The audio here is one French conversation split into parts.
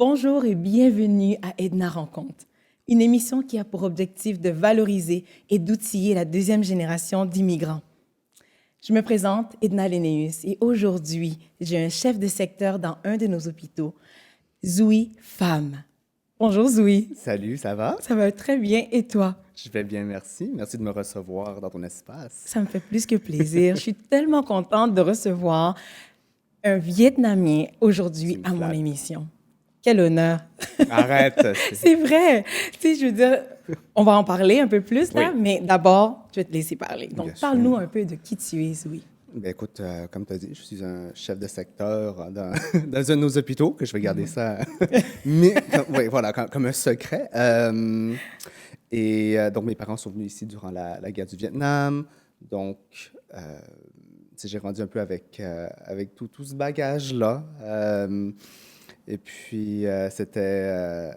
Bonjour et bienvenue à Edna Rencontre, une émission qui a pour objectif de valoriser et d'outiller la deuxième génération d'immigrants. Je me présente, Edna Lénéus, et aujourd'hui, j'ai un chef de secteur dans un de nos hôpitaux, Zoui Femme. Bonjour Zoui. Salut, ça va? Ça va très bien, et toi? Je vais bien, merci. Merci de me recevoir dans ton espace. Ça me fait plus que plaisir. Je suis tellement contente de recevoir un Vietnamien aujourd'hui à mon émission. Quel honneur! Arrête! C'est vrai! Tu sais, je veux dire, on va en parler un peu plus, là, Oui. mais d'abord, je vais te laisser parler. Donc, Bien sûr. parle-nous un peu de qui tu es, Zoui. Ben écoute, comme tu as dit, je suis un chef de secteur dans, dans un de nos hôpitaux, que je vais garder ça mais, oui, voilà, comme un secret. Donc, mes parents sont venus ici durant la guerre du Vietnam. Donc, tu sais, j'ai grandi un peu avec tout ce bagage-là. Et puis, c'était...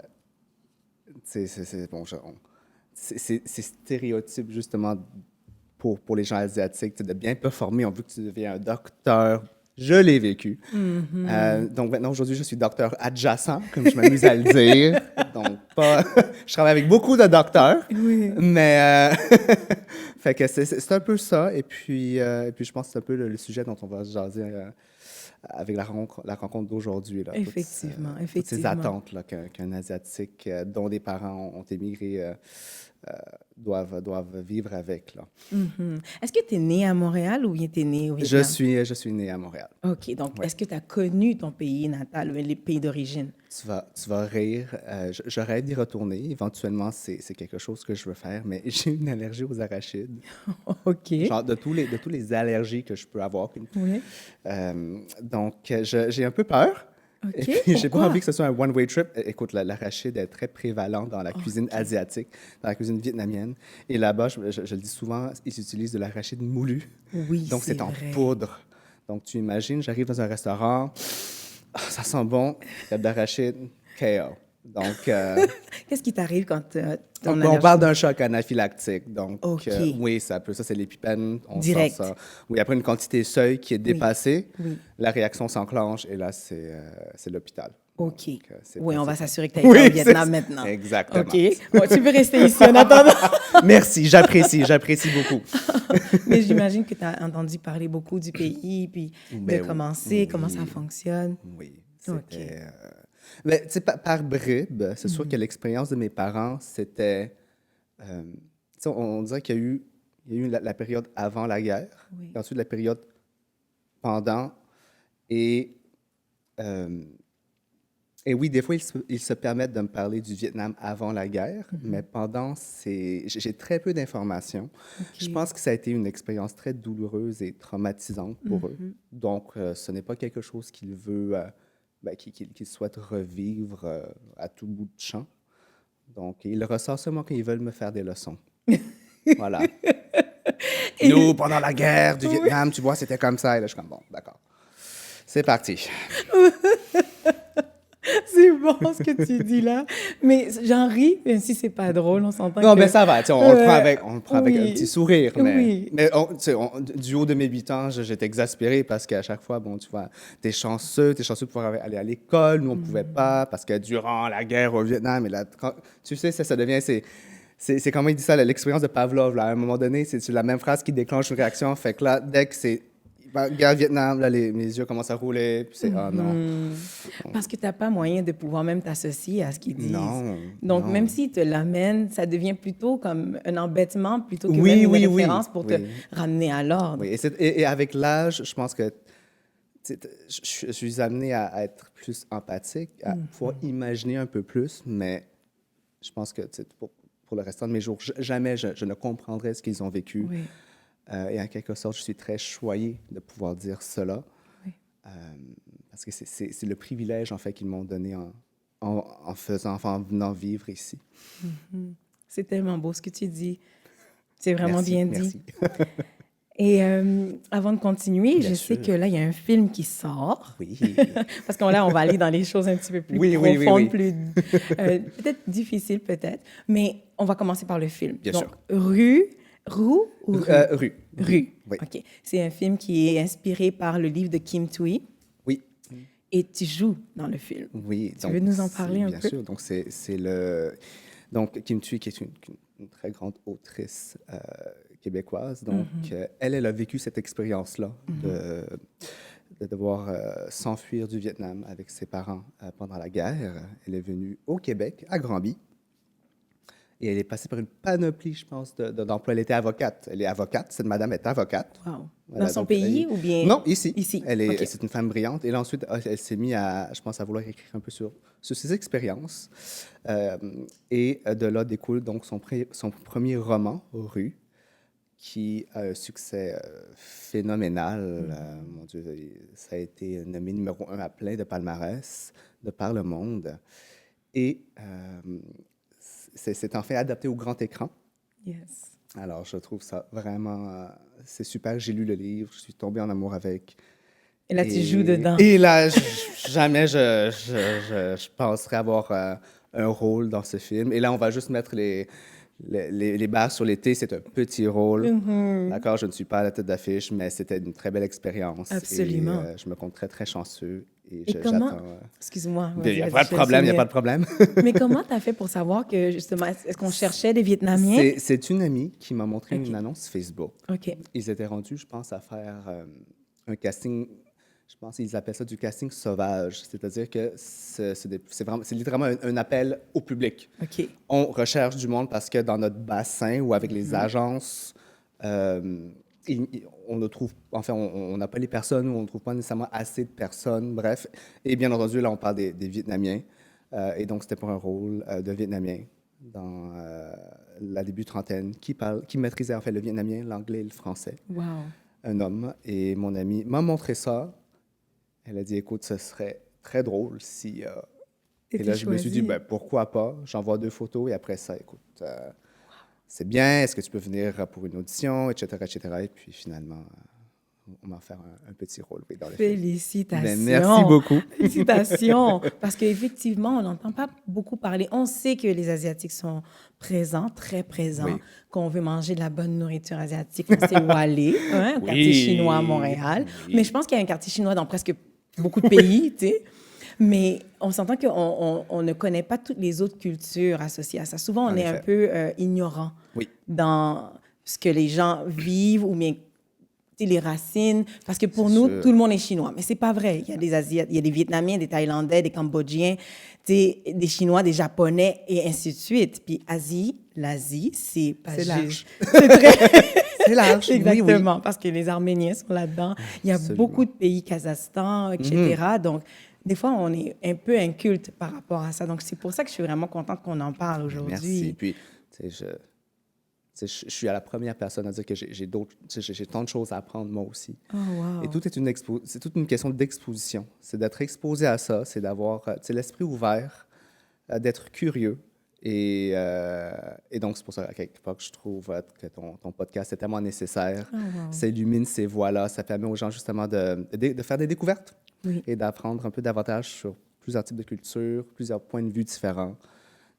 bon, c'est stéréotype, justement, pour les gens asiatiques, de bien performer. On veut que tu deviens un docteur. Je l'ai vécu. Donc maintenant, aujourd'hui, je suis docteur adjacent, comme je m'amuse à le dire. Donc, je travaille avec beaucoup de docteurs, Oui. mais fait que c'est un peu ça. Et puis, je pense que c'est un peu le sujet dont on va jaser avec la rencontre d'aujourd'hui. Là. Effectivement, Toutes ces attentes là, qu'un Asiatique dont les parents ont émigré doivent vivre avec. Là. Mhm. Est-ce que tu es né à Montréal ou bien tu es né au Je Vietnam? suis né à Montréal. OK, donc Ouais. est-ce que tu as connu ton pays natal, les pays d'origine? Tu vas rire. J'aurais d'y retourner. Éventuellement, c'est quelque chose que je veux faire, mais j'ai une allergie aux arachides. OK. Genre de tous les allergies que je peux avoir. Oui. Donc, j'ai un peu peur. OK, Et puis, j'ai pas pourquoi? envie que ce soit un one-way trip. Écoute, l'arachide est très prévalent dans la cuisine asiatique, dans la cuisine vietnamienne. Et là-bas, je le dis souvent, ils utilisent de l'arachide moulu. Oui, Donc, c'est en vrai. poudre. Donc, tu imagines, j'arrive dans un restaurant, ça sent bon, il y a de l'arachide, KO. Donc, Qu'est-ce qui t'arrive quand ton on allergie? parle d'un choc anaphylactique. Donc, OK. oui, ça c'est l'épipène. On Direct. sent ça. Oui, après une quantité seuil qui est dépassée, Oui. la réaction s'enclenche et là, c'est l'hôpital. OK. Donc, c'est Oui, pas- on va c'est pas- s'assurer que tu es Oui, au Vietnam c'est- maintenant. Exactement. OK. Bon, tu peux rester ici en attendant. Merci, j'apprécie beaucoup. Mais j'imagine que tu as entendu parler beaucoup du pays, puis Ben de oui. comment c'est, Oui. comment ça fonctionne. Oui, OK. c'était... Mais, tu sais, par bribes, c'est sûr que l'expérience de mes parents, c'était... tu sais, on dirait qu'il y a eu la période avant la guerre, Oui. et ensuite la période pendant, et... Et oui, des fois, ils se permettent de me parler du Vietnam avant la guerre, mais pendant, j'ai très peu d'informations. Je pense que ça a été une expérience très douloureuse et traumatisante pour eux. Donc, ce n'est pas quelque chose qu'ils veulent, qu'ils souhaitent revivre à tout bout de champ. Donc, ils le ressortent seulement quand ils veulent me faire des leçons. Voilà. Nous, pendant la guerre du Vietnam, tu vois, c'était comme ça. Et là, je suis comme, bon, d'accord. C'est parti. C'est bon ce que tu dis là. Mais j'en ris, même si c'est pas drôle, on s'entend Non, que... mais ça va, tu sais, on le prend avec oui. un petit sourire. Mais, Oui. mais tu sais, du haut de mes 8 ans, j'étais exaspéré parce qu'à chaque fois, bon, tu vois, t'es chanceux de pouvoir aller à l'école. Nous, on pouvait pas parce que durant la guerre au Vietnam, et là, tu sais, ça devient... C'est comment il dit ça, l'expérience de Pavlov. Là, à un moment donné, c'est la même phrase qui déclenche une réaction. Fait que là, dès que c'est guerre Vietnam, là, mes yeux commencent à rouler. Puis c'est, ah non. Parce que tu n'as pas moyen de pouvoir même t'associer à ce qu'ils disent. Non, Donc, non. même s'ils te l'amènent, ça devient plutôt comme un embêtement plutôt que Oui, même une oui, référence oui, pour oui. te ramener à l'ordre. Oui, et avec l'âge, je pense que tu sais, je suis amené à être plus empathique, à pouvoir imaginer un peu plus, mais je pense que tu sais, pour le restant de mes jours, jamais je ne comprendrai ce qu'ils ont vécu. Oui. Et en quelque sorte, je suis très choyé de pouvoir dire cela, Oui. parce que c'est le privilège en fait qu'ils m'ont donné en venant vivre ici. C'est tellement beau ce que tu dis. C'est vraiment Merci, bien dit. merci. Et avant de continuer, Bien je sûr. sais que là, il y a un film qui sort. Oui. Parce qu'on là, on va aller dans les choses un petit peu plus Oui, oui, profondes, oui. plus peut-être difficiles, peut-être. Mais on va commencer par le film. Bien Donc, sûr. Roux ou Rue? Rue. Rue. Oui. OK. C'est un film qui est inspiré par le livre de Kim Thuy. Oui. et tu joues dans le film. Oui. Tu veux nous en parler un peu? Bien sûr. Donc, c'est le... Donc, Kim Thuy, qui est une très grande autrice québécoise. Donc, elle a vécu cette expérience-là de devoir s'enfuir du Vietnam avec ses parents pendant la guerre. Elle est venue au Québec, à Granby. Et elle est passée par une panoplie, je pense, d'emplois. Elle était avocate. Elle est avocate. Cette madame est avocate. Wow. Voilà, Dans son donc, pays ou bien? Non, ici. Ici. C'est OK. une femme brillante. Et là, ensuite, elle s'est mise je pense, à vouloir écrire un peu sur ses expériences. Et de là découle donc son premier roman, Rue, qui a un succès phénoménal. Mon Dieu, ça a été nommé numéro 1 à plein de palmarès de par le monde. Et c'est enfin adapté au grand écran. Yes. Alors, je trouve ça vraiment... c'est super. J'ai lu le livre, je suis tombé en amour avec. Et là, tu joues dedans. Et là, jamais je penserais avoir un rôle dans ce film. Et là, on va juste mettre les barres sur les T. C'est un petit rôle. D'accord, je ne suis pas à la tête d'affiche, mais c'était une très belle expérience. Absolument. Et je me compte très, très chanceux. Et comment... j'attends... Excuse-moi. Il n'y a pas de problème, il n'y a pas de problème. Mais comment tu as fait pour savoir que, justement, est-ce qu'on cherchait des Vietnamiens? C'est une amie qui m'a montré OK. une annonce Facebook. OK. Ils étaient rendus, je pense, à faire un casting. Je pense qu'ils appellent ça du casting sauvage. C'est-à-dire que c'est littéralement un appel au public. OK. On recherche du monde parce que dans notre bassin ou avec les agences, on ne trouve, enfin, on n'a pas les personnes ou on ne trouve pas nécessairement assez de personnes, bref. Et bien entendu, là, on parle des Vietnamiens. Et donc, c'était pour un rôle de Vietnamien dans la début trentaine, qui maîtrisait en fait le vietnamien, l'anglais et le français. Wow. Un homme. Et mon ami m'a montré ça. Elle a dit, écoute, ce serait très drôle si... Et là, je me suis dit, ben, pourquoi pas? J'envoie 2 photos et après ça, écoute, c'est bien, est-ce que tu peux venir pour une audition, etc., etc. Et puis finalement, on m'a offert un petit rôle dans le film. Félicitations. Ben, merci beaucoup. Félicitations. Parce qu'effectivement, on n'entend pas beaucoup parler. On sait que les Asiatiques sont présents, très présents, Oui. qu'on veut manger de la bonne nourriture asiatique. C'est Wallé, hein, Oui. quartier chinois à Montréal. Oui. Mais je pense qu'il y a un quartier chinois dans presque beaucoup de pays, tu sais. Mais on s'entend qu'on ne connaît pas toutes les autres cultures associées à ça. Souvent, on En est effet. un peu ignorant Oui. dans ce que les gens vivent ou bien tu sais, les racines. Parce que pour C'est nous, sûr. tout le monde est chinois. Mais c'est pas vrai. Il y a des Asiates, il y a des Vietnamiens, des Thaïlandais, des Cambodgiens, tu sais, des Chinois, des Japonais et ainsi de suite. Puis l'Asie, c'est pas C'est large. juste... C'est très... C'est large. Exactement, parce que les Arméniens sont là-dedans. Il y a Absolument. beaucoup de pays, Kazakhstan, etc. Donc, des fois, on est un peu inculte par rapport à ça. Donc, c'est pour ça que je suis vraiment contente qu'on en parle aujourd'hui. Merci. Puis, tu sais, je suis à la première personne à dire que j'ai tant de choses à apprendre moi aussi. Oh, wow. Et c'est toute une question d'exposition. C'est d'être exposé à ça, c'est d'avoir tu sais, l'esprit ouvert, d'être curieux. Et donc, c'est pour ça, à quelque part, que je trouve que ton podcast est tellement nécessaire. Oh, wow. Ça illumine ces voies-là. Ça permet aux gens, justement, de faire des découvertes Oui. et d'apprendre un peu davantage sur plusieurs types de cultures, plusieurs points de vue différents,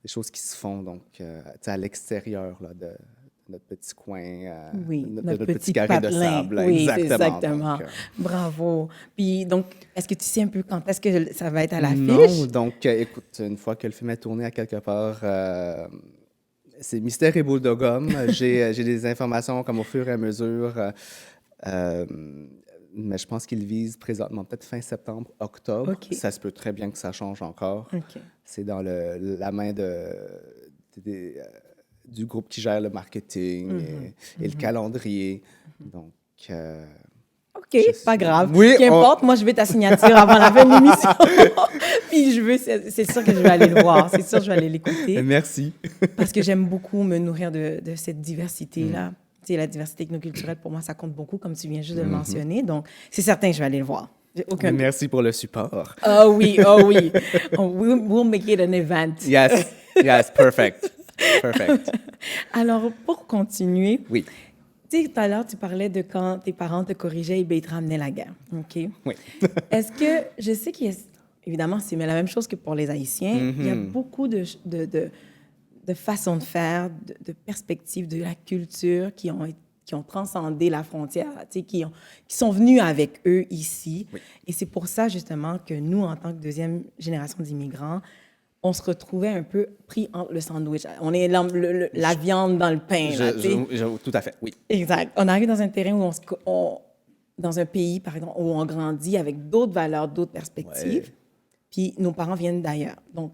des choses qui se font, donc, tu sais, à l'extérieur là, de notre petit coin, Oui, de notre petit petit carré de patelin. sable. Oui, exactement. exactement. Bravo. Puis, donc, est-ce que tu sais un peu quand est-ce que ça va être à l'affiche? Non, donc, écoute, une fois que le film est tourné à quelque part, c'est mystère et boule de gomme. J'ai des informations comme au fur et à mesure, mais je pense qu'il vise présentement peut-être fin septembre, octobre. OK. Ça se peut très bien que ça change encore. OK. C'est dans la main du groupe qui gère le marketing et le calendrier. Donc, OK, pas grave. Oui, Qu'importe, moi, je veux ta signature avant la fin de l'émission. Puis c'est sûr que je vais aller le voir. C'est sûr que je vais aller l'écouter. merci. Parce que j'aime beaucoup me nourrir de cette diversité-là. Tu sais, la diversité ethnoculturelle, pour moi, ça compte beaucoup, comme tu viens juste de le mentionner. Donc, c'est certain que je vais aller le voir. J'ai aucun doute. Merci pour le support. Oh oui, oh oui. We'll make it an event. Yes, yes, perfect. Perfect. Alors, pour continuer, Oui, tu sais, tout à l'heure, tu parlais de quand tes parents te corrigeaient et ben, ils te ramenaient la guerre. OK? oui. Est-ce que, je sais qu'il y a, évidemment, c'est la même chose que pour les Haïtiens, il y a beaucoup de façons de faire, de perspectives de la culture qui ont qui ont transcendé la frontière, tu sais, qui sont venus avec eux ici. Oui. Et c'est pour ça, justement, que nous, en tant que deuxième génération d'immigrants, on se retrouvait un peu pris entre le sandwich. On est la viande dans le pain, là, tu sais. Tout à fait, oui. Exact. On arrive dans un terrain où dans un pays, par exemple, où on grandit avec d'autres valeurs, d'autres perspectives, Ouais. puis nos parents viennent d'ailleurs. Donc,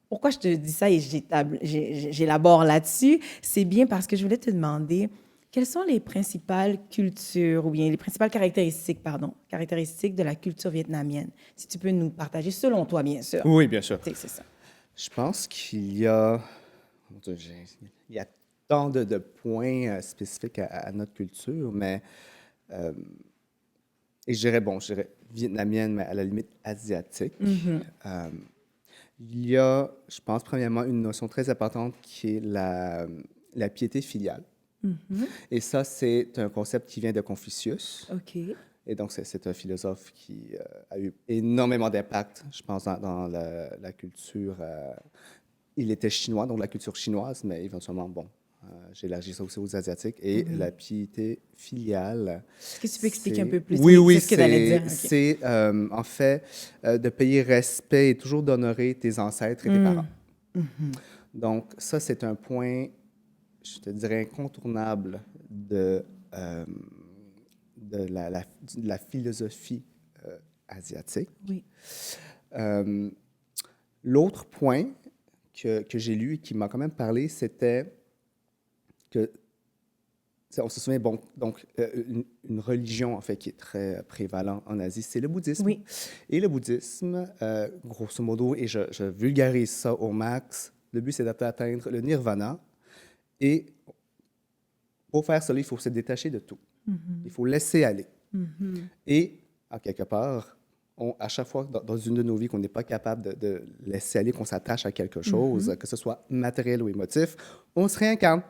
pourquoi je te dis ça et j'élabore là-dessus, c'est bien parce que je voulais te demander quelles sont les principales cultures ou bien les principales caractéristiques de la culture vietnamienne. Si tu peux nous partager, selon toi, bien sûr. Oui, bien sûr. Tu sais, c'est ça. Je pense qu'il y a, mon Dieu, il y a tant de points spécifiques à notre culture, mais et je dirais vietnamienne, mais à la limite asiatique. Euh, il y a, je pense, premièrement, une notion très importante qui est la piété filiale. Et ça, c'est un concept qui vient de Confucius. OK. Et donc, c'est un philosophe qui a eu énormément d'impact, je pense, dans la culture. Il était chinois, donc la culture chinoise, mais éventuellement, bon, j'élargis ça aussi aux Asiatiques. Et la piété filiale. Est-ce que tu peux expliquer un c'est- peu plus? Oui, oui, C'est ce que tu allais dire. OK. c'est en fait de payer respect et toujours d'honorer tes ancêtres et tes parents. Donc, ça, c'est un point, je te dirais, incontournable euh, de la philosophie asiatique. Oui. Euh, L'autre point que j'ai lu et qui m'a quand même parlé, c'était que, on se souvient, bon, donc, une religion, en fait, qui est très prévalente en Asie, c'est le bouddhisme. Oui. Et le bouddhisme, grosso modo, et je vulgarise ça au max, le but, c'est d'atteindre le nirvana. Et pour faire cela, il faut se détacher de tout. Il faut laisser aller. Et, à quelque part, à chaque fois dans une de nos vies qu'on n'est pas capable de laisser aller, qu'on s'attache à quelque chose, que ce soit matériel ou émotif, on se réincarne.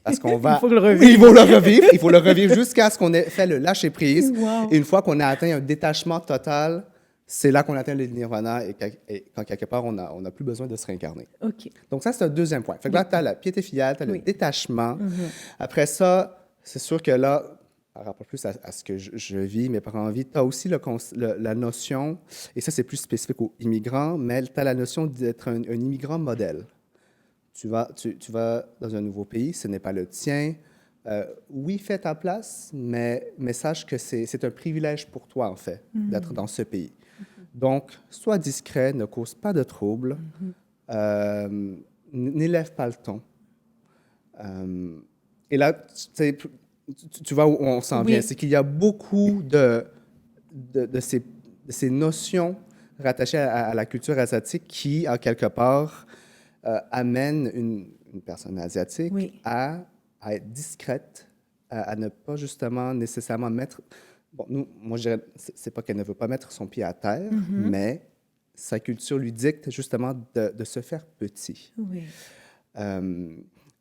Parce qu'on va... Il faut le revivre. Oui, il faut le revivre. Il faut le revivre jusqu'à ce qu'on ait fait le lâcher-prise. Wow. Et une fois qu'on a atteint un détachement total, c'est là qu'on atteint le nirvana et quand quelque part, on n'a plus besoin de se réincarner. OK. Donc ça, c'est un deuxième point. Fait que là, tu as la piété filiale, tu as le Oui. détachement. Après ça, c'est sûr que là, par rapport plus à ce que je vis, mes parents vivent, tu as aussi la notion, et ça, c'est plus spécifique aux immigrants, mais tu as la notion d'être un immigrant modèle. Tu vas dans un nouveau pays, ce n'est pas le tien. Oui, fais ta place, mais sache que c'est un privilège pour toi, en fait, d'être dans ce pays. Donc, sois discret, ne cause pas de troubles, n'élève pas le ton. Et là, tu vois où on s'en vient. Oui. C'est qu'il y a beaucoup de ces notions rattachées à la culture asiatique qui, en quelque part, amènent une personne asiatique Oui. à être discrète, à ne pas justement nécessairement mettre... Bon, moi, je dirais, c'est pas qu'elle ne veut pas mettre son pied à terre, mais sa culture lui dicte justement de se faire petit. Oui.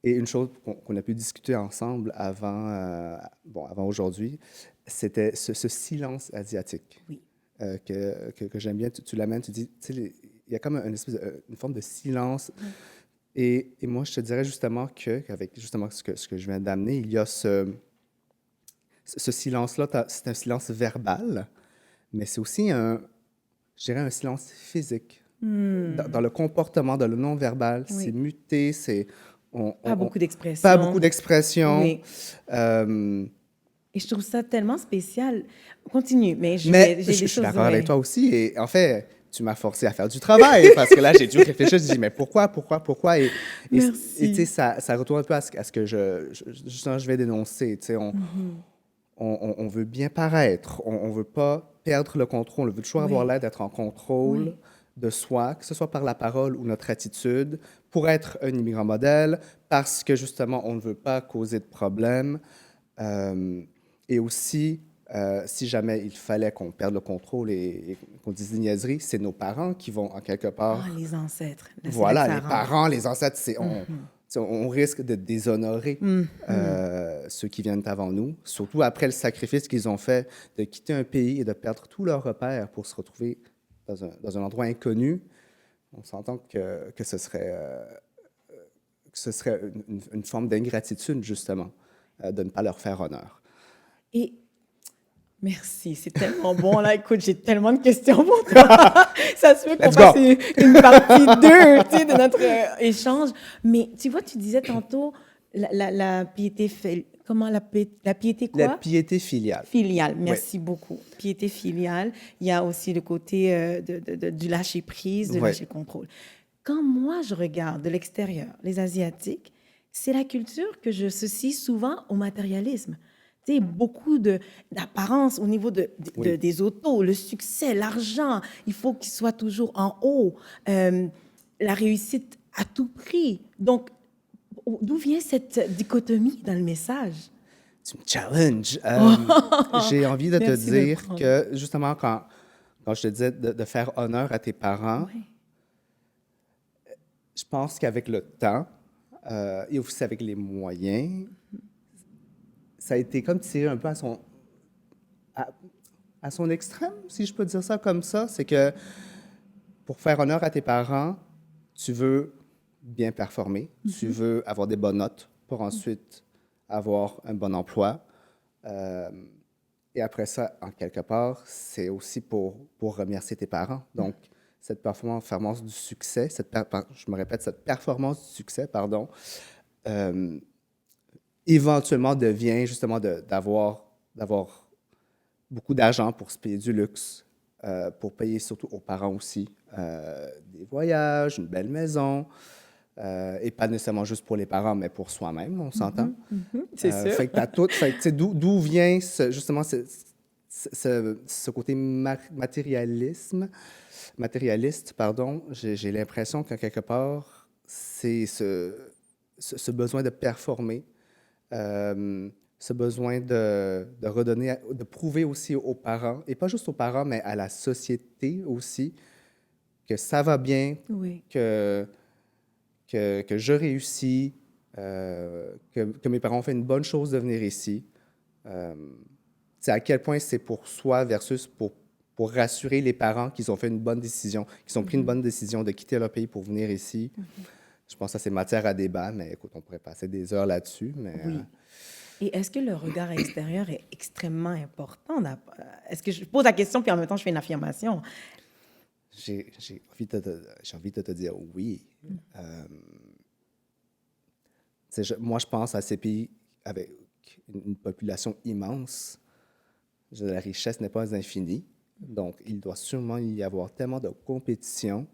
Et une chose qu'on a pu discuter ensemble avant aujourd'hui, c'était ce silence asiatique Oui. que j'aime bien. Tu l'amènes, tu dis, tu sais, il y a comme une forme de silence. Et moi, je te dirais justement qu'avec justement ce que je viens d'amener, il y a ce silence-là, c'est un silence verbal, mais c'est aussi je dirais, un silence physique. Dans le comportement, dans le non-verbal, Oui. c'est muté, Pas beaucoup d'expression. pas beaucoup d'expression. Oui. Euh, Et je trouve ça tellement spécial. Continue, mais mais j'ai je des suis choses... d'accord ouais. avec toi aussi. Et en fait, tu m'as forcé à faire du travail parce que là, j'ai dû réfléchir. Je dis, mais pourquoi? Et Merci. tu sais, ça retourne un peu à ce que justement, je vais dénoncer. Tu sais, on veut bien paraître. On veut pas perdre le contrôle. On veut toujours Oui. avoir l'air d'être en contrôle Oui. de soi, que ce soit par la parole ou notre attitude, pour être un immigrant modèle, parce que justement, on ne veut pas causer de problèmes. Et aussi, si jamais il fallait qu'on perde le contrôle et qu'on dise des niaiseries, c'est nos parents qui vont, en quelque part... Ah, les ancêtres. Là, c'est là Voilà, que ça les rentre. parents, les ancêtres, on risque de déshonorer ceux qui viennent avant nous, surtout après le sacrifice qu'ils ont fait de quitter un pays et de perdre tous leurs repères pour se retrouver dans un endroit inconnu. On s'entend que ce serait une forme d'ingratitude, justement. de ne pas leur faire honneur. Et merci, c'est tellement bon. Là, écoute, j'ai tellement de questions pour toi. Ça se fait qu'on Let's go! fasse une partie 2, tu sais, de notre échange. Mais tu vois, tu disais tantôt la piété, comment la piété La quoi? piété filiale. Filiale, Oui, merci beaucoup. Piété filiale. Il y a aussi le côté du lâcher-prise, de oui, lâcher le contrôle. Quand moi, je regarde de l'extérieur les Asiatiques, c'est la culture que j'associe souvent au matérialisme. Tu sais, beaucoup d'apparence au niveau oui. des autos, le succès, l'argent. Il faut qu'il soit toujours en haut. La réussite à tout prix. Donc, d'où vient cette dichotomie dans le message? Tu me challenges. Oh, J'ai envie de te merci de le dire prendre. que, justement, quand je te disais de faire honneur à tes parents, Oui. je pense qu'avec le temps et aussi avec les moyens, ça a été comme tiré un peu à, à son extrême, si je peux dire ça comme ça. C'est que pour faire honneur à tes parents, tu veux bien performer, tu veux avoir des bonnes notes pour ensuite avoir un bon emploi. Euh, et après ça, en quelque part, c'est aussi pour remercier tes parents. Donc, cette performance du succès, je me répète, cette performance du succès, pardon, euh, éventuellement devient justement d'avoir beaucoup d'argent pour se payer du luxe, pour payer surtout aux parents aussi des voyages, une belle maison, et pas nécessairement juste pour les parents, mais pour soi-même, on s'entend. C'est sûr. Fait que t'as tout, fait que, tu sais, d'où vient justement ce côté matérialiste, pardon. J'ai l'impression qu'en quelque part, c'est ce besoin de performer, ce besoin de redonner, de prouver aussi aux parents, et pas juste aux parents, mais à la société aussi, que ça va bien, Oui. que je réussis, que mes parents ont fait une bonne chose de venir ici. C'est à quel point c'est pour soi versus pour rassurer les parents qu'ils ont fait une bonne décision, qu'ils ont pris une bonne décision de quitter leur pays pour venir ici. Je pense que ça, c'est matière à débat, mais écoute, on pourrait passer des heures là-dessus. Mais, Oui. Et est-ce que le regard extérieur est extrêmement important? Est-ce que je pose la question, puis en même temps, je fais une affirmation? j'ai envie de te dire oui. Moi, je pense à ces pays avec une population immense. La richesse n'est pas infinie. Donc, il doit sûrement y avoir tellement de compétition.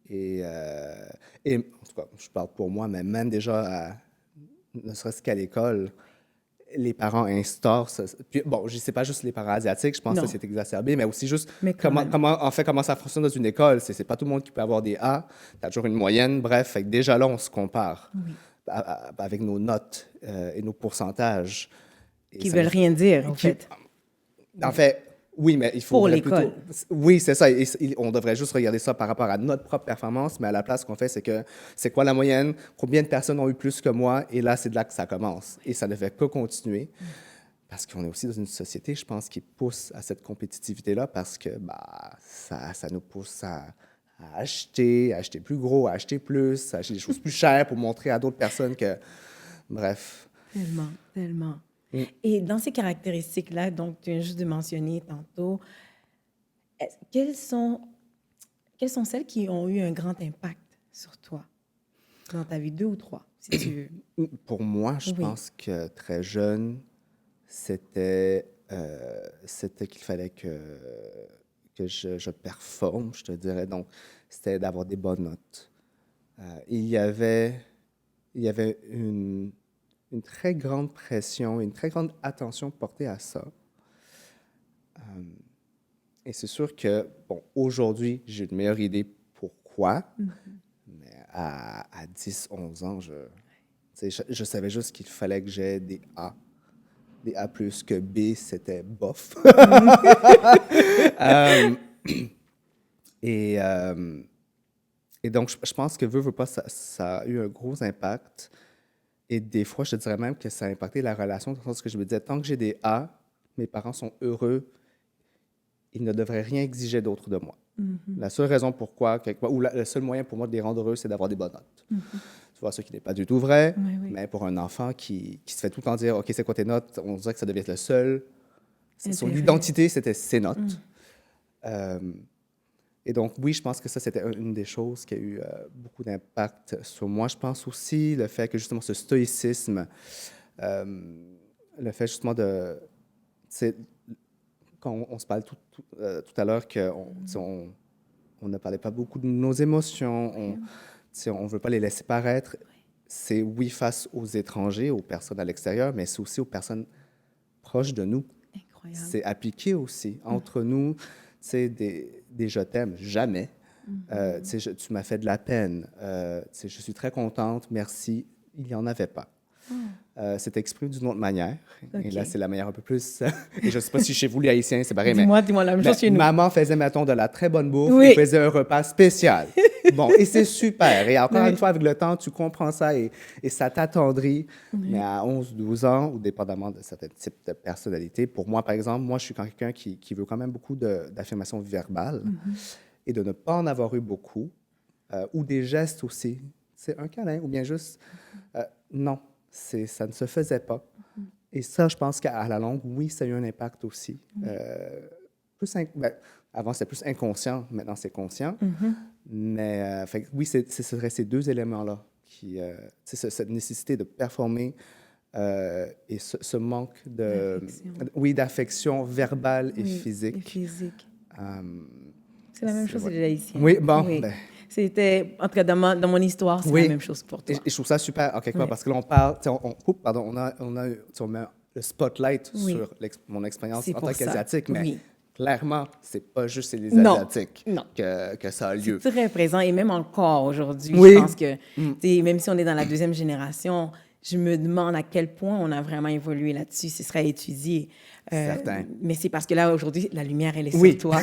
Et en tout cas, je parle pour moi, mais même déjà, ne serait-ce qu'à l'école, les parents instaurent puis, bon, je sais pas juste les parents asiatiques, je pense que Non, c'est exacerbé, mais aussi juste mais quand même. comment ça fonctionne dans une école. C'est pas tout le monde qui peut avoir des A, tu as toujours une moyenne, bref. Fait que déjà là, on se compare avec nos notes et nos pourcentages. Et Qui ça nous veulent rien dire, en qui- fait, En fait, oui, mais il pour faudrait l'école. plutôt. Oui, c'est ça. On devrait juste regarder ça par rapport à notre propre performance, mais à la place, ce qu'on fait, c'est que c'est quoi la moyenne? Combien de personnes ont eu plus que moi? Et là, c'est de là que ça commence. Et ça ne fait que continuer. Parce qu'on est aussi dans une société, je pense, qui pousse à cette compétitivité-là parce que bah, ça nous pousse à acheter plus gros, à acheter plus, à acheter des choses plus chères pour montrer à d'autres personnes que. Bref. Tellement, tellement. Mm. Et dans ces caractéristiques-là, donc, tu viens juste de mentionner tantôt, quelles sont celles qui ont eu un grand impact sur toi dans ta vie, deux ou trois, si tu veux? Pour moi, je Oui. pense que très jeune, c'était qu'il fallait que je performe, je te dirais. Donc, c'était d'avoir des bonnes notes. Il y avait une très grande pression, une très grande attention portée à ça. Et c'est sûr que, bon, aujourd'hui, j'ai une meilleure idée pourquoi, mais à 10, 11 ans, tu sais, je savais juste qu'il fallait que j'aie des A. Des A+, que B, c'était bof. Euh, et, euh, et donc, je pense que veut pas, ça a eu un gros impact. Et des fois, je te dirais même que ça a impacté la relation, dans le sens que je me disais, tant que j'ai des A, mes parents sont heureux, ils ne devraient rien exiger d'autre de moi. La seule raison pourquoi, ou le seul moyen pour moi de les rendre heureux, c'est d'avoir des bonnes notes. tu vois, ce qui n'est pas du tout vrai, Oui, oui. mais pour un enfant qui se fait tout le temps dire, OK, c'est quoi tes notes? On dirait que ça devait être le seul. Son Intérêt. identité, c'était ses notes. Euh, et donc, oui, je pense que ça, c'était une des choses qui a eu beaucoup d'impact sur moi. Je pense aussi le fait que, justement, ce stoïcisme, euh, le fait, justement, de... tu sais, quand on se parle tout à l'heure qu'on tu sais, on ne parlait pas beaucoup de nos émotions, tu sais, on ne veut pas les laisser paraître. C'est, oui, face aux étrangers, aux personnes à l'extérieur, mais c'est aussi aux personnes proches de nous. Incroyable. C'est appliqué aussi entre nous, tu sais, des je t'aime, jamais. Tu sais, tu m'as fait de la peine. Tu sais, je suis très contente, merci. Il n'y en avait pas. C'est exprimé d'une autre manière. Et là, OK. c'est la manière un peu plus... et je ne sais pas si chez vous, les Haïtiens, c'est pareil, mais Dis-moi la même chose chez nous. maman faisait, mettons, de la très bonne bouffe Oui. et faisait un repas spécial. Bon, et c'est super. Et encore Oui. une fois, avec le temps, tu comprends ça et ça t'attendrit. Mais à 11, 12 ans, ou dépendamment de certains types de personnalité, pour moi, par exemple, moi, je suis quelqu'un qui veut quand même beaucoup d'affirmations verbales et de ne pas en avoir eu beaucoup, ou des gestes aussi. C'est un câlin ou bien juste, non, ça ne se faisait pas. Et ça, je pense qu'à la longue, oui, ça a eu un impact aussi. Avant, c'était plus inconscient, maintenant, c'est conscient. Mais fait, oui, ce serait ces deux éléments-là, cette nécessité de performer et ce manque d'affection verbale et physique. Et physique. Euh, C'est la même chose, ouais. c'est les Haïtiens. Oui, bon, Oui. ben, C'était, en tout cas, dans mon histoire, c'est la même chose pour toi. Et je trouve ça super, en quelque part, Oui. parce que là, on parle, tu sais, on met le spotlight Oui. sur mon expérience C'est en pour tant ça. qu'Asiatique, mais Oui. clairement, c'est pas juste chez les Non. Asiatiques Non. que ça a lieu. C'est très présent et même encore aujourd'hui, Oui. je pense que, tu sais, même si on est dans la deuxième génération, je me demande à quel point on a vraiment évolué là-dessus. Ce serait à étudier. Certain. Mais c'est parce que là, aujourd'hui, la lumière, elle est Oui. sur toi.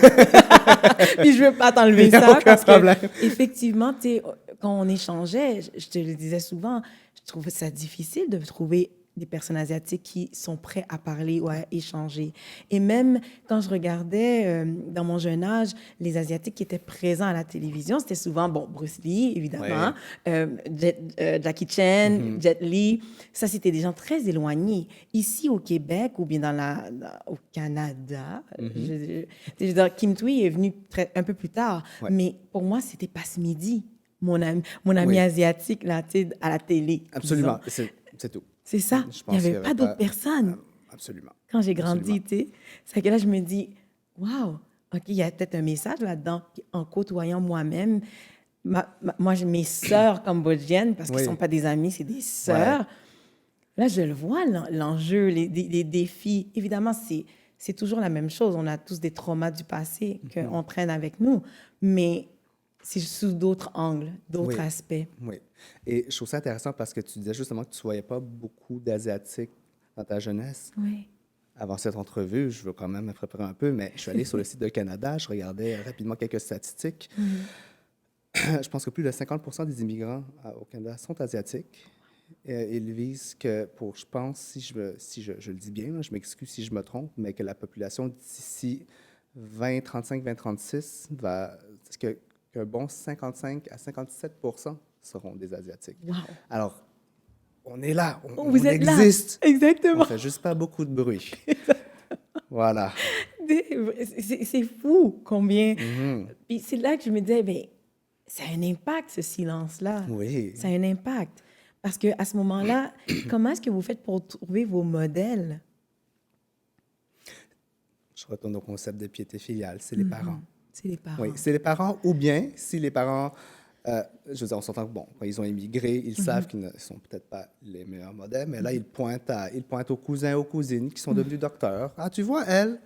Puis je veux pas t'enlever Il y a ça aucun parce problème. que, effectivement, tu sais, quand on échangeait, je te le disais souvent, je trouve ça difficile de trouver des personnes asiatiques qui sont prêts à parler ou à échanger. Et même quand je regardais dans mon jeune âge, les Asiatiques qui étaient présents à la télévision, c'était souvent, bon, Bruce Lee, évidemment, Jackie Chan, Jet Li. Ça, c'était des gens très éloignés. Ici, au Québec, ou bien au Canada, je veux dire, Kim Thuy est venu un peu plus tard. Ouais. Mais pour moi, c'était Passe-Midi, mon ami asiatique, là, tu sais, à la télé. Absolument, disons. c'est tout. C'est ça. Je Il pense n'y qu'il avait y pas d'autres personnes. Absolument. Quand j'ai grandi, Absolument. tu sais. C'est que là, je me dis, waouh, OK, il y a peut-être un message là-dedans. Puis en côtoyant moi-même, moi, j'ai mes sœurs cambodgiennes, parce qu'elles ne Oui. sont pas des amies, c'est des sœurs. Là, je le vois, l'enjeu, les défis. Évidemment, c'est toujours la même chose. On a tous des traumas du passé qu'on traîne avec nous, mais c'est sous d'autres angles, d'autres aspects. Oui. Et je trouve ça intéressant parce que tu disais justement que tu ne voyais pas beaucoup d'Asiatiques dans ta jeunesse. Oui. Avant cette entrevue, je veux quand même me préparer un peu, mais je suis allé sur le site de Canada, je regardais rapidement quelques statistiques. Je pense que plus de 50% des immigrants au Canada sont asiatiques. Ils visent que, je pense, si je le dis bien, là, je m'excuse si je me trompe, mais que la population d'ici 2035, 2036 qu'un bon 55 à 57% seront des Asiatiques. Wow. Alors, on est là, on Vous êtes existe. là. Exactement. On fait juste pas beaucoup de bruit. Voilà. C'est fou combien. Puis c'est là que je me disais, bien, ça a un impact, ce silence-là. Oui. Ça a un impact. Parce qu'à ce moment-là, comment est-ce que vous faites pour trouver vos modèles? Je retourne au concept de piété filiale, c'est les parents. C'est les parents. Oui, c'est les parents, ou bien si les parents, je veux dire, on s'entend que, bon, quand ils ont immigré, ils savent qu'ils ne sont peut-être pas les meilleurs modèles, mais là, ils pointent aux cousins, aux cousines qui sont devenus docteurs. Ah, tu vois, elle,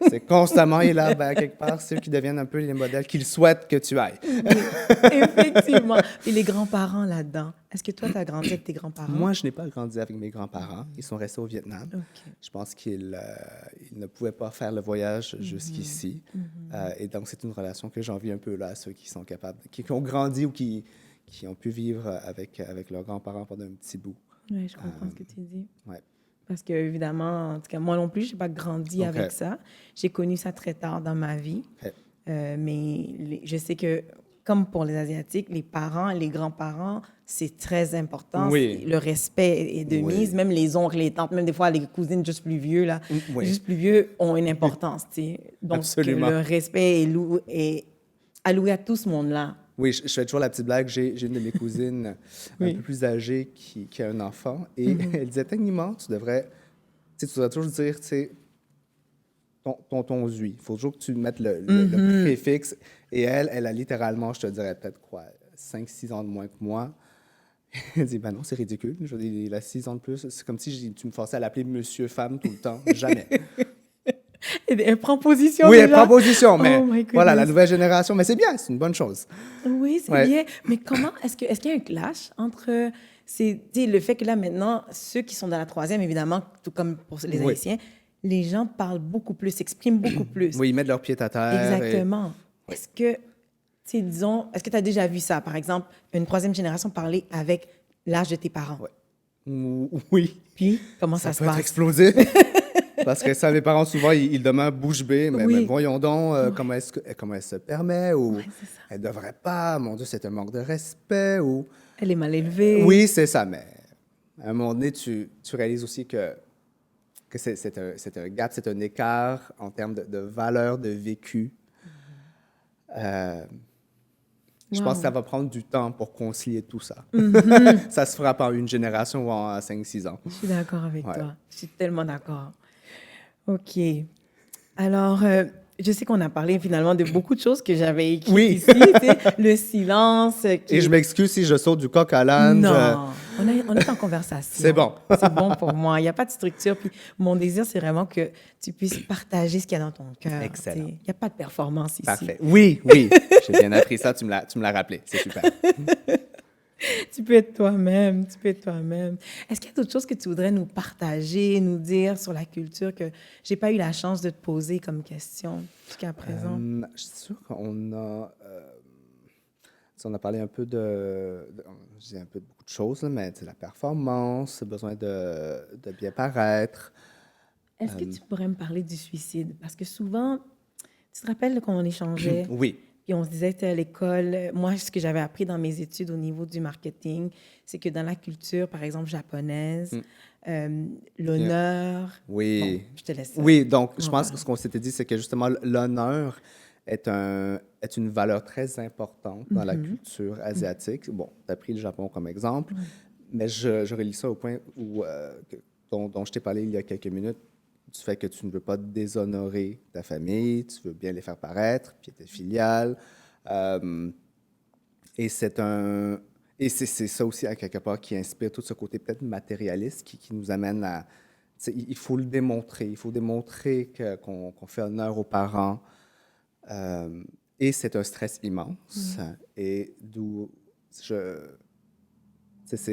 c'est constamment, et là, ben, quelque part, c'est eux qui deviennent un peu les modèles qu'ils souhaitent que tu ailles. Oui, effectivement. Et les grands-parents là-dedans. Est-ce que toi, tu as grandi avec tes grands-parents? Moi, je n'ai pas grandi avec mes grands-parents. Ils sont restés au Vietnam. OK. Je pense qu'ils ne pouvaient pas faire le voyage jusqu'ici. Et donc, c'est une relation que j'envie un peu là à ceux qui sont capables, qui ont grandi ou qui ont pu vivre avec leurs grands-parents pendant un petit bout. Oui, je comprends ce que tu dis. Ouais. Parce que, évidemment, en tout cas, moi non plus, je n'ai pas grandi OK. avec ça. J'ai connu ça très tard dans ma vie. OK. Mais je sais que comme pour les Asiatiques, les parents, les grands-parents, c'est très important. Oui. Le respect est de mise. Oui. Même les oncles, les tantes, même des fois les cousines juste plus vieux, là, Oui. juste plus vieux ont une importance, tu sais. Donc, Absolument. le respect est alloué à tout ce monde-là. Oui, je fais toujours la petite blague. J'ai une de mes cousines un Oui. peu plus âgée qui a un enfant et elle disait techniquement, tu devrais toujours dire, tu sais, ton lui. Il faut toujours que tu mettes le préfixe. Et elle a littéralement, je te dirais peut-être quoi, 5-6 ans de moins que moi. Elle dit, ben non, c'est ridicule. Je dis, il a 6 ans de plus. C'est comme si tu me forçais à l'appeler monsieur, femme tout le temps. Jamais. Et elle prend position Oui, déjà. proposition, mais Oh my voilà, la goodness. nouvelle génération. Mais c'est bien, c'est une bonne chose. Oui, c'est Ouais. bien. Mais comment, est-ce qu'il y a un clash entre tu sais, le fait que là, maintenant, ceux qui sont dans la troisième, évidemment, tout comme pour les Oui. Haïtiens, les gens parlent beaucoup plus, s'expriment beaucoup plus. Oui, ils mettent leurs pieds à terre. Exactement. Est-ce que, tu sais, disons, est-ce que tu as déjà vu ça, par exemple, une troisième génération parler avec l'âge de tes parents? Ouais. Oui. Puis, comment Ça ça se peut être passe? explosif. Parce que ça, mes parents, souvent, ils demeurent bouche bée. Mais Oui. voyons donc, comment elle se permet, ou c'est ça. elle devrait pas, mon Dieu, c'est un manque de respect, ou... Elle est mal élevée. Oui, c'est ça, mais à un moment donné, tu réalises aussi que c'est un gap, c'est un écart en termes de valeur, de vécu. Je pense que ça Wow. va prendre du temps pour concilier tout ça. Ça se fera pas en une génération ou en 5-6 ans. Je suis d'accord avec Ouais. toi. Je suis tellement d'accord. OK. Alors, je sais qu'on a parlé finalement de beaucoup de choses que j'avais écrites Oui. ici. Tu sais, le silence qui... Et je m'excuse si je saute du coq à l'âne. Non, on est en conversation. C'est bon. C'est bon pour moi. Il n'y a pas de structure. Puis mon désir, c'est vraiment que tu puisses partager ce qu'il y a dans ton cœur. Excellent. Tu sais. Il n'y a pas de performance ici. Parfait. Oui, oui. J'ai bien appris ça. Tu me l'as rappelé. C'est super. Tu peux être toi-même. Tu peux être toi-même. Est-ce qu'il y a d'autres choses que tu voudrais nous partager, nous dire sur la culture que j'ai pas eu la chance de te poser comme question jusqu'à présent? Je suis sûr qu'on a... on a parlé un peu je dis un peu de beaucoup de choses, là, mais la performance, le besoin de bien paraître. Est-ce que tu pourrais me parler du suicide? Parce que souvent, tu te rappelles quand on échangeait, Oui. puis on se disait que à l'école, moi, ce que j'avais appris dans mes études au niveau du marketing, c'est que dans la culture, par exemple, japonaise, l'honneur... Oui. Bon, je te laisse ça. Oui, donc je On pense va que ce qu'on s'était dit, c'est que justement, l'honneur est une valeur très importante dans la culture asiatique. Bon, tu as pris le Japon comme exemple, mais je relie ça au point dont je t'ai parlé il y a quelques minutes, du fait que tu ne veux pas déshonorer ta famille, tu veux bien les faire paraître, piété filiale. Et c'est ça aussi, à quelque part, qui inspire tout ce côté peut-être matérialiste qui nous amène à... Il faut le démontrer. Il faut démontrer qu'on fait honneur aux parents. Et c'est un stress immense. Et d'où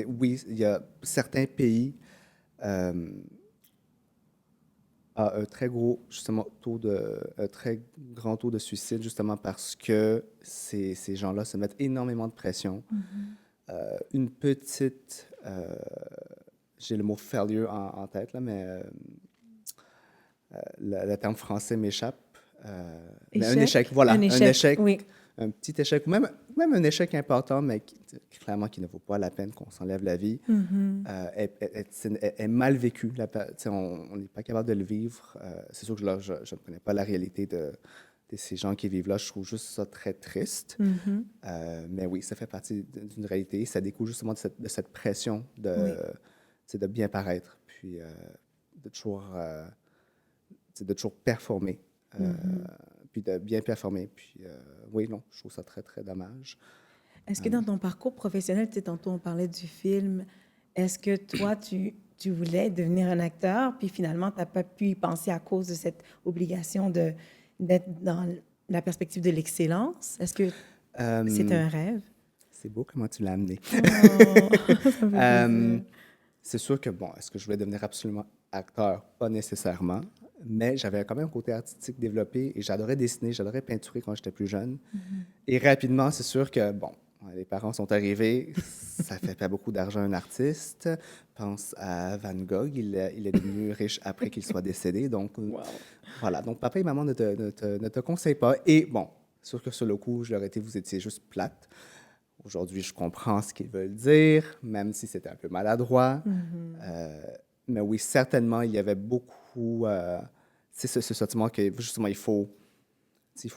oui, il y a certains pays a un très gros, justement, un très grand taux de suicide, justement parce que ces gens-là se mettent énormément de pression. Une petite, j'ai le mot failure en tête, là, mais le terme français m'échappe. Mais un échec, voilà, un échec, oui. un petit échec, ou même un échec important, mais clairement qui ne vaut pas la peine qu'on s'enlève la vie, est mal vécu. On n'est pas capable de le vivre. C'est sûr que là, je ne connais pas la réalité de ces gens qui vivent là. Je trouve juste ça très triste. Mais oui, ça fait partie d'une réalité. Ça découle justement de cette pression de bien paraître, puis de toujours performer. Puis de bien performer. Puis oui, non, je trouve ça très, très dommage. Est-ce que dans ton parcours professionnel, tu sais, tantôt on parlait du film, est-ce que toi, tu voulais devenir un acteur, puis finalement, tu n'as pas pu y penser à cause de cette obligation d'être dans la perspective de l'excellence? Est-ce que c'est un rêve? C'est beau comment tu l'as amené. Oh, ça me fait plaisir. C'est sûr que, bon, est-ce que je voulais devenir absolument acteur? Pas nécessairement, mais j'avais quand même un côté artistique développé et j'adorais dessiner, j'adorais peinturer quand j'étais plus jeune. Et rapidement, c'est sûr que, bon, les parents sont arrivés, ça fait pas beaucoup d'argent un artiste. Pense à Van Gogh, il est devenu riche après qu'il soit décédé. Donc, voilà. Donc, papa et maman ne te conseillent pas. Et bon, sûr que sur le coup, je leur ai dit, vous étiez juste plate. Aujourd'hui, je comprends ce qu'ils veulent dire, même si c'était un peu maladroit. Mais oui, certainement, il y avait beaucoup, c'est ce sentiment que justement, il faut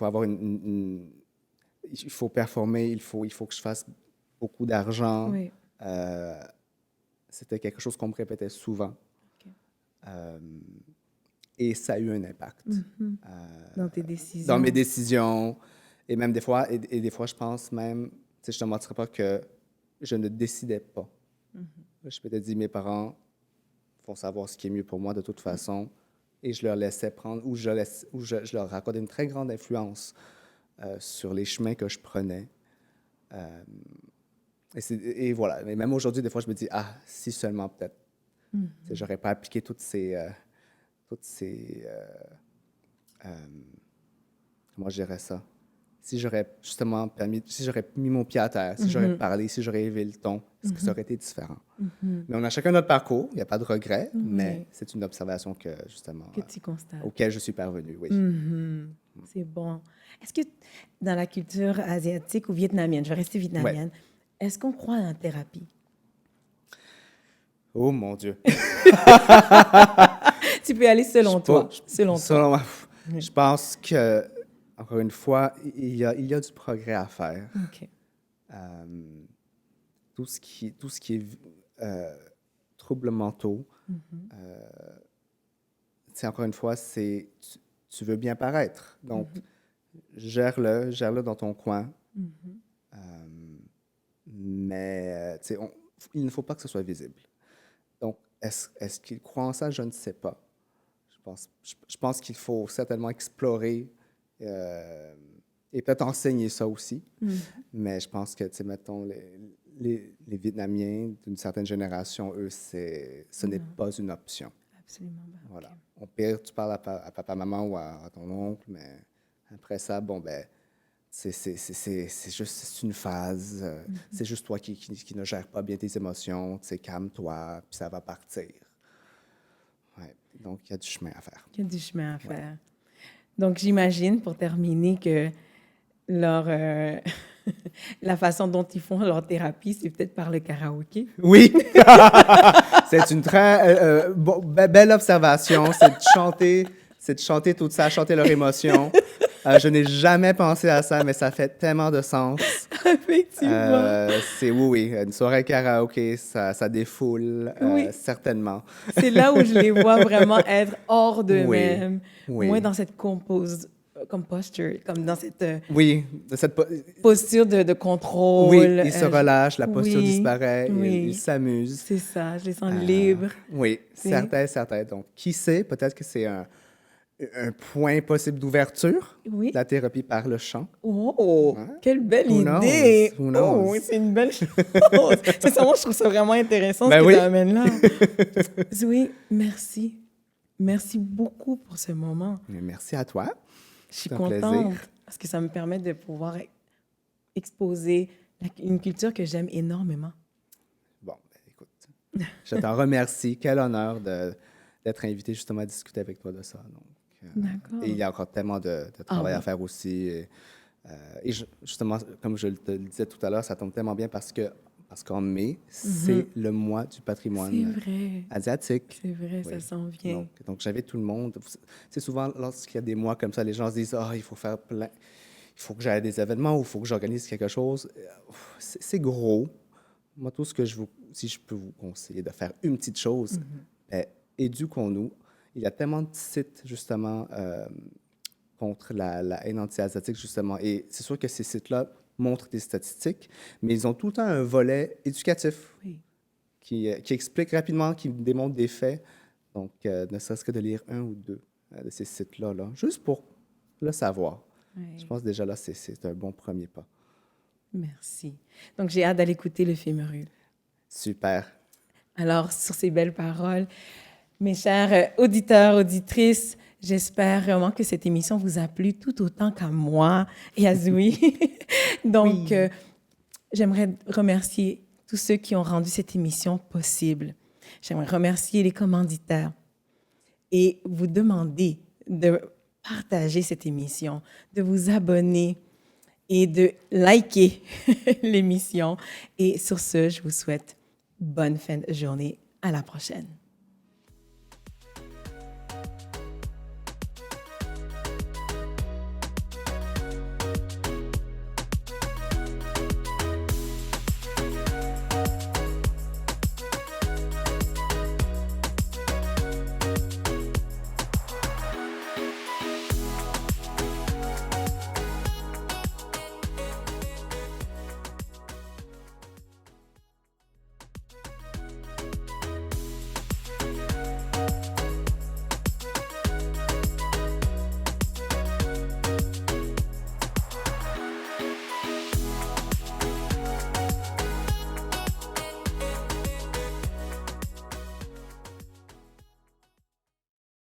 avoir il faut performer, il faut que je fasse beaucoup d'argent. Oui. C'était quelque chose qu'on me répétait souvent. OK. Et ça a eu un impact Dans tes décisions. dans mes décisions. Et même des fois, des fois, je pense même, tu sais, je ne te mentirais pas que je ne décidais pas. Je m'étais dit, mes parents vont savoir ce qui est mieux pour moi de toute façon. Et je leur laissais prendre, ou je leur accordais une très grande influence sur les chemins que je prenais. Et voilà. Mais même aujourd'hui, des fois, je me dis, ah, si seulement peut-être. Tu sais, j'aurais pas appliqué toutes ces comment je dirais ça? Si j'aurais justement si j'aurais mis mon pied à terre, si j'aurais parlé, si j'aurais élevé le ton, est-ce que ça aurait été différent? Mais on a chacun notre parcours, il n'y a pas de regret, mais c'est une observation que, justement, Que tu constates. auquel je suis parvenu, oui. C'est bon. Est-ce que dans la culture asiatique ou vietnamienne, je vais rester vietnamienne, est-ce qu'on croit en thérapie? Oh mon Dieu! Tu peux y aller selon toi. Selon toi. Je pense que, encore une fois, il y a du progrès à faire. OK. Tout ce qui est troubles mentaux, c'est encore une fois, tu veux bien paraître. Donc, gère-le dans ton coin. Mais tu sais, il ne faut pas que ce soit visible. Donc, est-ce qu'il croit en ça? Je ne sais pas. Je pense qu'il faut certainement explorer et peut-être enseigner ça aussi. Mais je pense que, tu sais, mettons, les Vietnamiens d'une certaine génération, eux, ce n'est pas une option. Absolument pas. Voilà. Au pire, tu parles à papa, maman ou à ton oncle, mais après ça, bon, ben, c'est juste une phase. C'est juste toi qui ne gère pas bien tes émotions. Tu sais, calme-toi, puis ça va partir. Ouais. Donc, il y a du chemin à faire. Il y a du chemin à faire. Donc, j'imagine, pour terminer, que la façon dont ils font leur thérapie, c'est peut-être par le karaoké. Oui! C'est une très belle observation. C'est de chanter tout ça, chanter leur émotion. Je n'ai jamais pensé à ça, mais ça fait tellement de sens. Effectivement. Oui. Une soirée karaoké, ça défoule, certainement. C'est là où je les vois vraiment être hors d'eux-mêmes, Oui. moins dans cette posture, comme dans cette de cette posture de contrôle. Oui, ils se relâchent, la posture disparaît, ils s'amusent. C'est ça, je les sens libres. Oui, certain. Donc, qui sait, peut-être que c'est un point possible d'ouverture, la thérapie par le chant. Oh, quelle belle idée! Who knows? Oh, c'est une belle chose. C'est ça, moi, je trouve ça vraiment intéressant ce que tu amènes là. Zoé, merci. Merci beaucoup pour ce moment. Mais merci à toi. Je suis contente parce que ça me permet de pouvoir exposer une culture que j'aime énormément. Bon, ben, écoute, je t'en remercie. Quel honneur d'être invité justement à discuter avec toi de ça. Donc, d'accord. Et il y a encore tellement de travail à faire aussi. Et justement, comme je te le disais tout à l'heure, ça tombe tellement bien parce qu'en mai, c'est le mois du patrimoine asiatique. C'est vrai, ça s'en vient. Donc j'invite tout le monde. C'est souvent, lorsqu'il y a des mois comme ça, les gens se disent « Ah, il faut faire plein, il faut que j'aille à des événements ou il faut que j'organise quelque chose. » C'est gros. Moi, tout ce que si je peux vous conseiller de faire une petite chose, éduquons-nous. Il y a tellement de sites, justement, contre la haine anti-asiatique, justement. Et c'est sûr que ces sites-là montrent des statistiques, mais ils ont tout le temps un volet éducatif qui explique rapidement, qui démontre des faits. Donc, ne serait-ce que de lire un ou deux de ces sites-là, juste pour le savoir. Je pense déjà là, c'est un bon premier pas. Merci. Donc, j'ai hâte d'aller écouter le Fémérule. Super. Alors, sur ces belles paroles, mes chers auditeurs, auditrices, j'espère vraiment que cette émission vous a plu tout autant qu'à moi et à Zoé. Donc, j'aimerais remercier tous ceux qui ont rendu cette émission possible. J'aimerais remercier les commanditaires et vous demander de partager cette émission, de vous abonner et de liker l'émission. Et sur ce, je vous souhaite bonne fin de journée. À la prochaine.